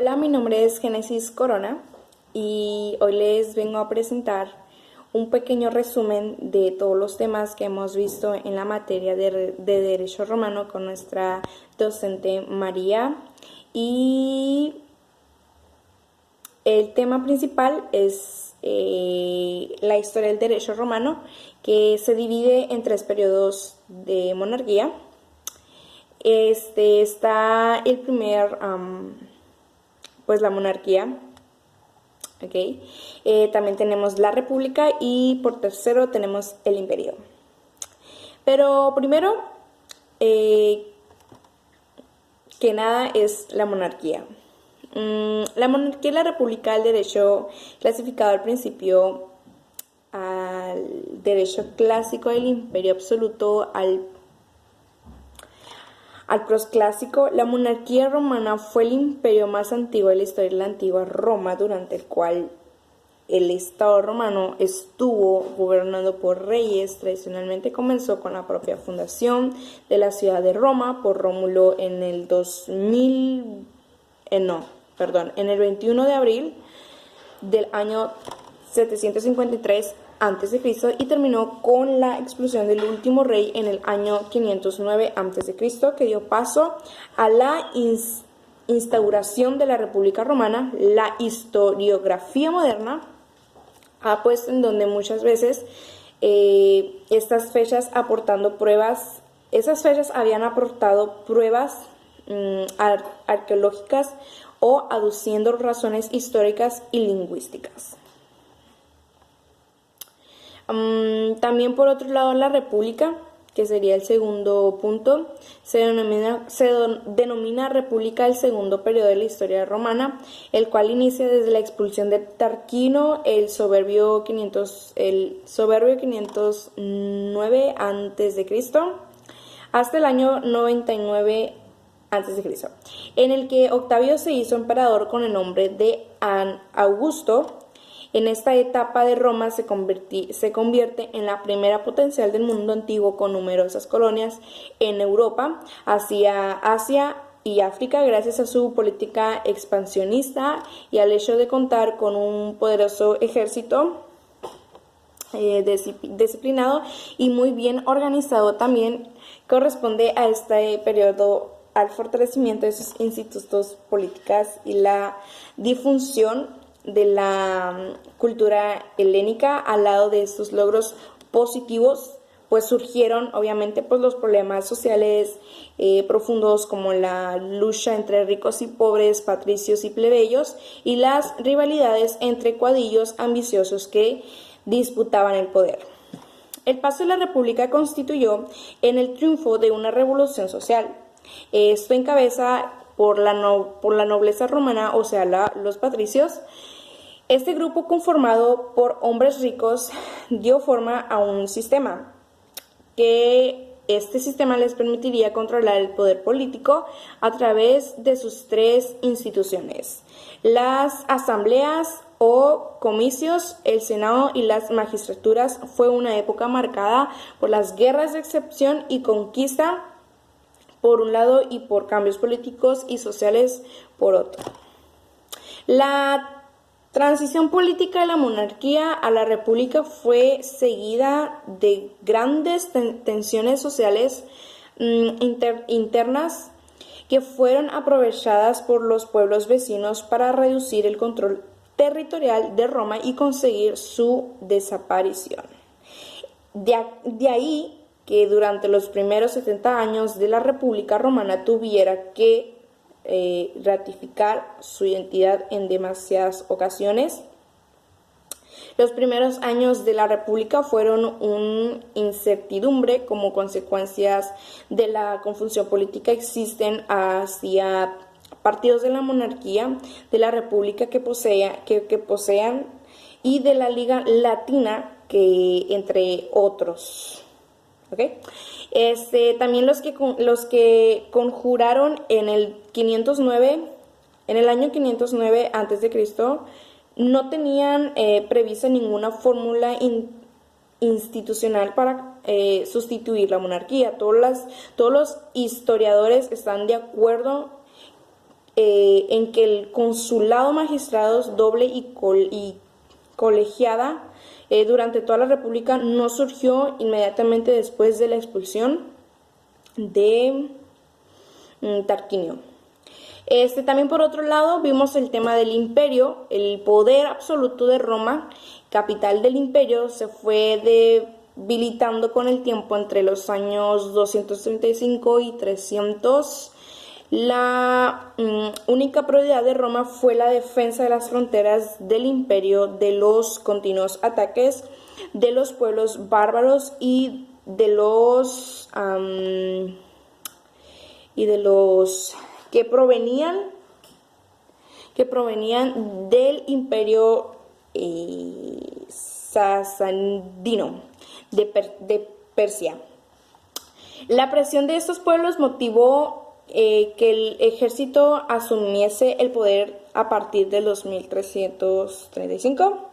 Hola, mi nombre es Génesis Corona y hoy les vengo a presentar un pequeño resumen de todos los temas que hemos visto en la materia de Derecho Romano con nuestra docente María. Y el tema principal es la historia del Derecho Romano, que se divide en tres periodos de monarquía. Está el primer, pues la monarquía, ¿ok? También tenemos la república y por tercero tenemos el imperio. Pero primero, que nada, es la monarquía. La monarquía y la república, el derecho clasificado al principio al derecho clásico del imperio absoluto, al prosclásico. La monarquía romana fue el imperio más antiguo de la historia de la antigua Roma, durante el cual el Estado romano estuvo gobernado por reyes. Tradicionalmente comenzó con la propia fundación de la ciudad de Roma por Rómulo en el 21 de abril del año 753 a.C. y terminó con la expulsión del último rey en el año 509 a.C., que dio paso a la instauración de la República Romana. La historiografía moderna ha puesto en donde muchas veces estas fechas aportando pruebas, esas fechas habían aportado pruebas arqueológicas o aduciendo razones históricas y lingüísticas. También por otro lado la república, que sería el segundo punto, se denomina república el segundo periodo de la historia romana, el cual inicia desde la expulsión de Tarquino el soberbio 509 a.C. hasta el año 99 a.C., en el que Octavio se hizo emperador con el nombre de Augusto. En esta etapa de Roma se convierte en la primera potencial del mundo antiguo, con numerosas colonias en Europa, Asia y África, gracias a su política expansionista y al hecho de contar con un poderoso ejército disciplinado y muy bien organizado. También corresponde a este periodo al fortalecimiento de sus institutos políticas y la difusión de la cultura helénica. Al lado de estos logros positivos, pues surgieron obviamente pues los problemas sociales profundos, como la lucha entre ricos y pobres, patricios y plebeyos, y las rivalidades entre caudillos ambiciosos que disputaban el poder. El paso de la república constituyó en el triunfo de una revolución social. Esto encabeza por la nobleza romana, o sea, los patricios. Este grupo, conformado por hombres ricos, dio forma a un sistema, que este sistema les permitiría controlar el poder político a través de sus tres instituciones: las asambleas o comicios, el Senado y las magistraturas. Fue una época marcada por las guerras de excepción y conquista por un lado y por cambios políticos y sociales por otro. La transición política de la monarquía a la república fue seguida de grandes tensiones sociales internas, que fueron aprovechadas por los pueblos vecinos para reducir el control territorial de Roma y conseguir su desaparición. De ahí que durante los primeros 70 años de la República Romana tuviera que ratificar su identidad en demasiadas ocasiones. Los primeros años de la República fueron una incertidumbre como consecuencias de la confusión política. Existen hacia partidos de la monarquía, de la República que posean y de la Liga Latina, que entre otros. ¿Okay? También los que conjuraron en el año 509 a.C., no tenían prevista ninguna fórmula institucional para sustituir la monarquía. Todos los historiadores están de acuerdo en que el consulado magistrados doble y colegiada durante toda la República no surgió inmediatamente después de la expulsión de Tarquinio. También por otro lado vimos el tema del imperio. El poder absoluto de Roma, capital del imperio, se fue debilitando con el tiempo entre los años 235 y 300. La única prioridad de Roma fue la defensa de las fronteras del imperio de los continuos ataques de los pueblos bárbaros y de los que provenían del imperio sassanidino de Persia. La presión de estos pueblos motivó que el ejército asumiese el poder a partir del 235,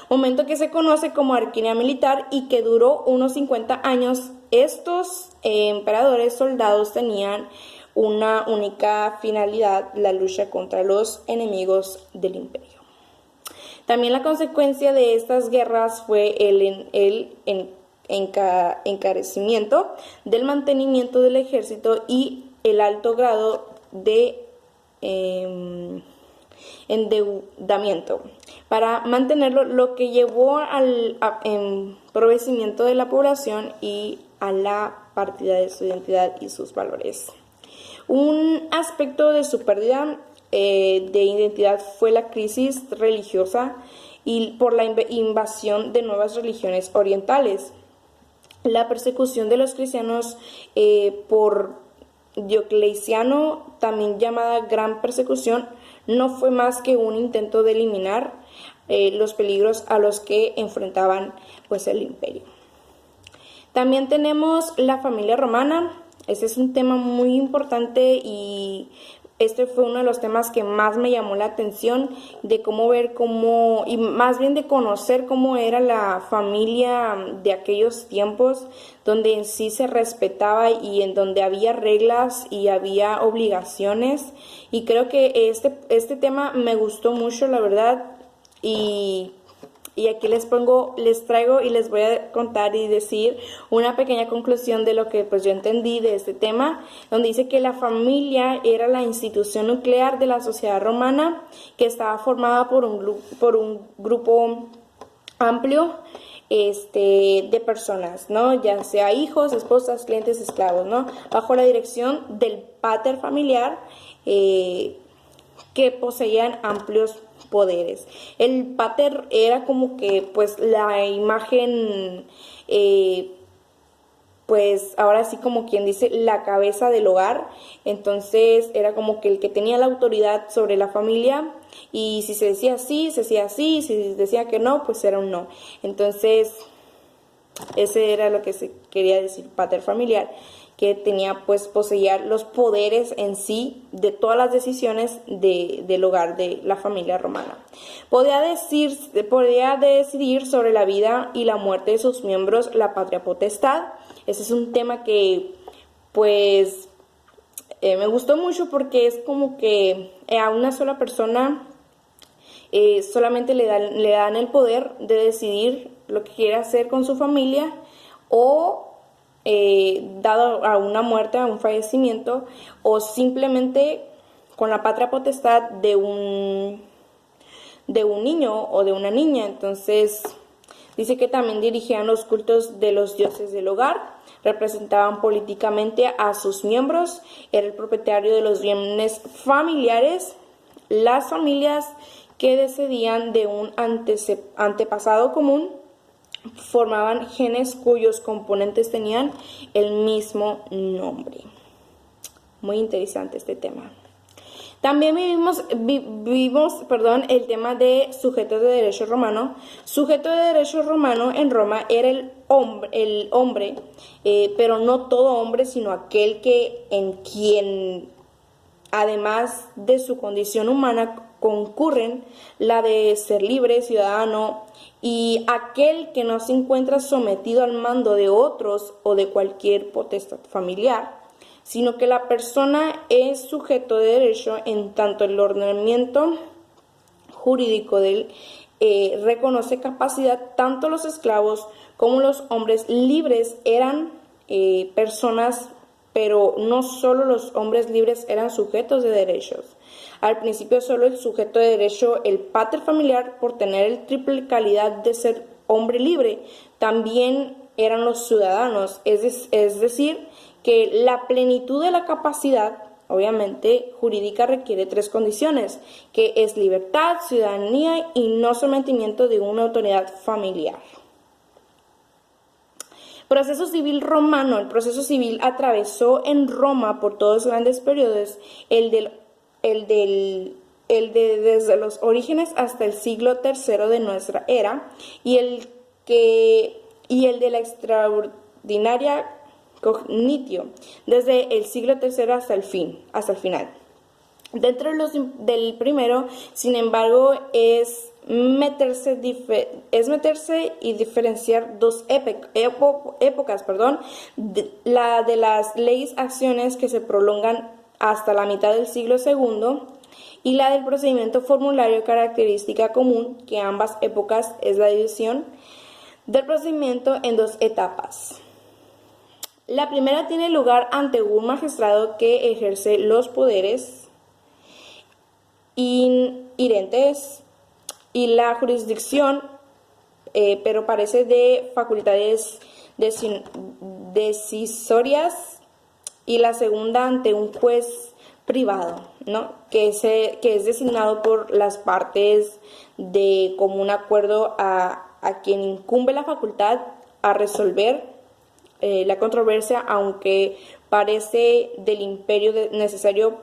momento que se conoce como Arquía militar y que duró unos 50 años. Estos emperadores soldados tenían una única finalidad: la lucha contra los enemigos del imperio. También la consecuencia de estas guerras fue el encarecimiento del mantenimiento del ejército y el alto grado de endeudamiento para mantenerlo, lo que llevó al empobrecimiento de la población y a la pérdida de su identidad y sus valores. Un aspecto de su pérdida de identidad fue la crisis religiosa y por la invasión de nuevas religiones orientales. La persecución de los cristianos por Diocleciano, también llamada Gran Persecución, no fue más que un intento de eliminar los peligros a los que enfrentaban pues el imperio. También tenemos la familia romana. Ese es un tema muy importante y este fue uno de los temas que más me llamó la atención, de y más bien de conocer cómo era la familia de aquellos tiempos, donde en sí se respetaba y en donde había reglas y había obligaciones. Y creo que este tema me gustó mucho, la verdad, y aquí les traigo y les voy a contar y decir una pequeña conclusión de lo que pues yo entendí de este tema, donde dice que la familia era la institución nuclear de la sociedad romana, que estaba formada por un grupo amplio de personas, ¿no? Ya sea hijos, esposas, clientes, esclavos, ¿no? Bajo la dirección del pater familiar, que poseían amplios poderes. El pater era como que pues la imagen, pues ahora sí como quien dice la cabeza del hogar. Entonces era como que el que tenía la autoridad sobre la familia, y si se decía sí, se decía sí, si se decía que no, pues era un no. Entonces ese era lo que se quería decir pater familiar, que tenía pues poseía los poderes en sí de todas las decisiones del hogar de la familia romana. Podía decidir sobre la vida y la muerte de sus miembros la patria potestad. Ese es un tema que pues me gustó mucho, porque es como que a una sola persona solamente le dan el poder de decidir lo que quiere hacer con su familia, o dado a una muerte, a un fallecimiento, o simplemente con la patria potestad de un niño o de una niña. Entonces dice que también dirigían los cultos de los dioses del hogar, representaban políticamente a sus miembros, era el propietario de los bienes familiares. Las familias que descendían de un antepasado común formaban genes cuyos componentes tenían el mismo nombre. Muy interesante este tema. También vimos el tema de sujetos de derecho romano. Sujeto de derecho romano en Roma era el hombre, pero no todo hombre, sino aquel en quien, además de su condición humana, concurren la de ser libre, ciudadano, y aquel que no se encuentra sometido al mando de otros o de cualquier potestad familiar, sino que la persona es sujeto de derecho en tanto el ordenamiento jurídico del reconoce capacidad. Tanto los esclavos como los hombres libres eran personas, pero no solo los hombres libres eran sujetos de derechos. Al principio solo el sujeto de derecho, el pater familiar, por tener el triple calidad de ser hombre libre, también eran los ciudadanos, es decir, que la plenitud de la capacidad, obviamente, jurídica requiere 3 condiciones, que es libertad, ciudadanía y no sometimiento de una autoridad familiar. Proceso civil romano. El proceso civil atravesó en Roma por todos los grandes periodos, desde los orígenes hasta el siglo III de nuestra era, y el de la extraordinaria cognitio, desde el siglo III hasta el final. Dentro del primero, sin embargo, es meterse y diferenciar dos épocas, la de las leyes acciones que se prolongan hasta la mitad del siglo II y la del procedimiento formulario característica común, que ambas épocas es la división del procedimiento en 2 etapas. La primera tiene lugar ante un magistrado que ejerce los poderes inherentes y la jurisdicción, pero parece de facultades decisorias, y la segunda ante un juez privado, ¿no? que es designado por las partes de común acuerdo a quien incumbe la facultad a resolver la controversia, aunque parece del imperio necesario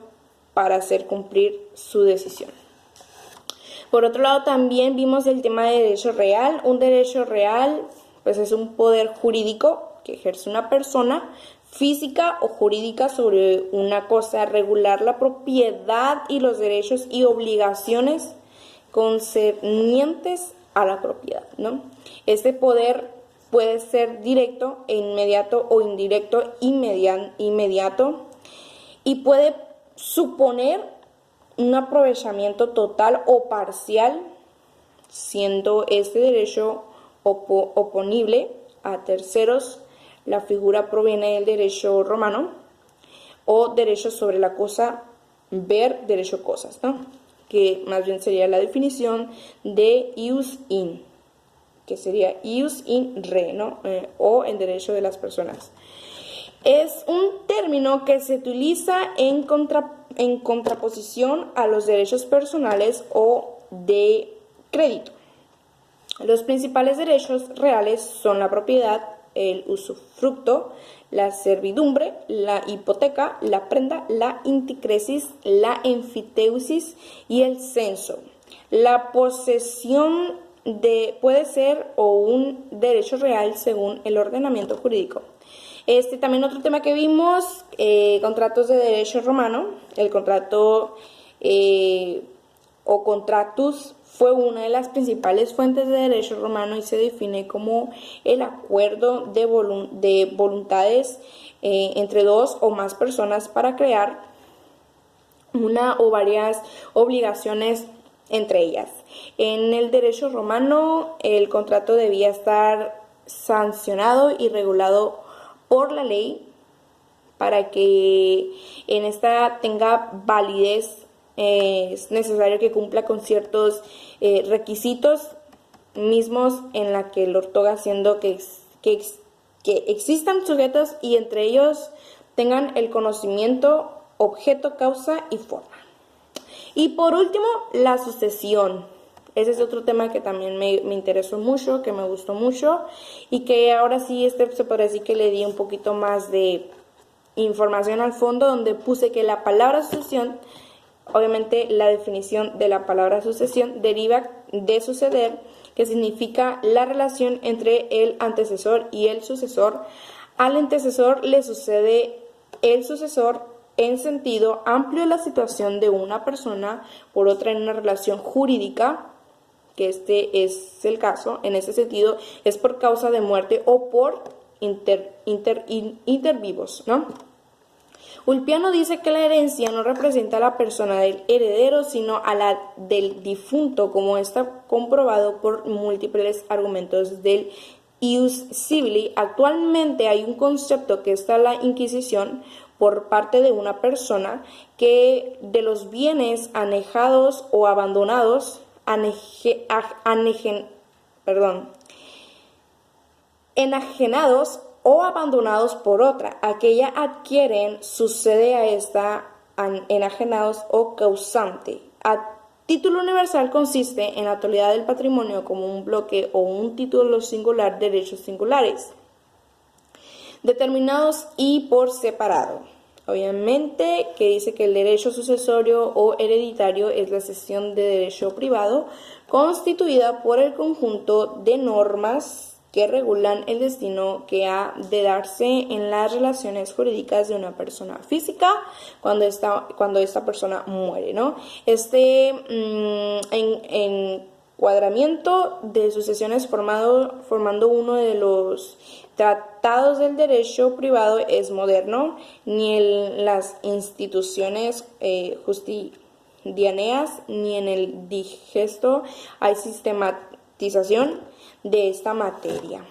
para hacer cumplir su decisión. Por otro lado, también vimos el tema de derecho real. Un derecho real, pues, es un poder jurídico que ejerce una persona física o jurídica sobre una cosa, regular la propiedad y los derechos y obligaciones concernientes a la propiedad, ¿no? Este poder puede ser directo e inmediato o indirecto inmediato, y puede suponer un aprovechamiento total o parcial, siendo este derecho oponible a terceros. La figura proviene del derecho romano, o derecho sobre la cosa, ver derecho cosas, ¿no? Que más bien sería la definición de ius in, que sería ius in re, ¿no? O en derecho de las personas. Es un término que se utiliza en contraposición a los derechos personales o de crédito. Los principales derechos reales son la propiedad, el usufructo, la servidumbre, la hipoteca, la prenda, la inticresis, la enfiteusis y el censo. La posesión puede ser o un derecho real según el ordenamiento jurídico. También otro tema que vimos, contratos de derecho romano. El contrato o contractus fue una de las principales fuentes de derecho romano y se define como el acuerdo de voluntades entre 2 o más personas para crear una o varias obligaciones entre ellas. En el derecho romano, el contrato debía estar sancionado y regulado por la ley para que en esta tenga validez. Es necesario que cumpla con ciertos requisitos mismos en la que el ortoga, haciendo que existan sujetos y entre ellos tengan el conocimiento, objeto, causa y forma. Y por último, la sucesión. Ese es otro tema que también me interesó mucho, que me gustó mucho, y que ahora sí se podría decir que le di un poquito más de información al fondo, donde puse que la palabra sucesión, obviamente la definición de la palabra sucesión deriva de suceder, que significa la relación entre el antecesor y el sucesor. Al antecesor le sucede el sucesor en sentido amplio de la situación de una persona por otra en una relación jurídica, que este es el caso. En ese sentido es por causa de muerte o por intervivos, ¿no? Ulpiano dice que la herencia no representa a la persona del heredero, sino a la del difunto, como está comprobado por múltiples argumentos del ius civili. Actualmente hay un concepto que está la Inquisición por parte de una persona que de los bienes anejados o abandonados, enajenados o abandonados por otra. Aquella adquieren sucede a esta enajenados o causante. A título universal consiste en la totalidad del patrimonio como un bloque o un título singular, derechos singulares, determinados y por separado. Obviamente que dice que el derecho sucesorio o hereditario es la cesión de derecho privado constituida por el conjunto de normas que regulan el destino que ha de darse en las relaciones jurídicas de una persona física cuando esta persona muere, ¿no? Encuadramiento de sucesiones formando uno de los tratados del derecho privado es moderno, ni en las instituciones justinianas ni en el digesto hay sistematización de esta materia.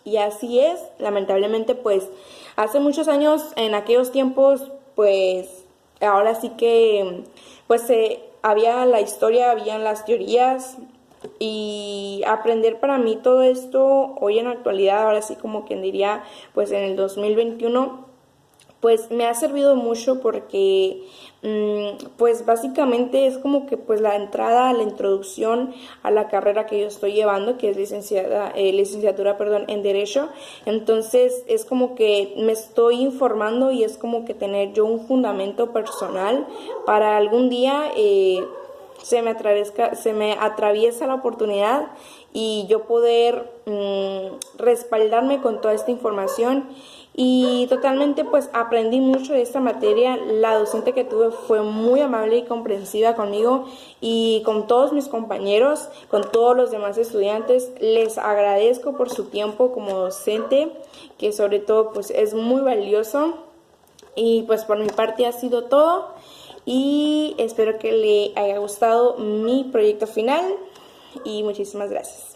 Y así es, lamentablemente, pues hace muchos años, en aquellos tiempos, pues ahora sí que pues había la historia, habían las teorías, y aprender para mí todo esto hoy en la actualidad, ahora sí como quien diría, pues en el 2021, pues me ha servido mucho porque pues básicamente es como que pues la entrada, la introducción a la carrera que yo estoy llevando, que es licenciatura en Derecho. Entonces es como que me estoy informando y es como que tener yo un fundamento personal para algún día se me atraviesa la oportunidad y yo poder respaldarme con toda esta información. Y totalmente pues aprendí mucho de esta materia. La docente que tuve fue muy amable y comprensiva conmigo y con todos mis compañeros, con todos los demás estudiantes. Les agradezco por su tiempo como docente, que sobre todo pues es muy valioso. Y pues por mi parte ha sido todo y espero que le haya gustado mi proyecto final y muchísimas gracias.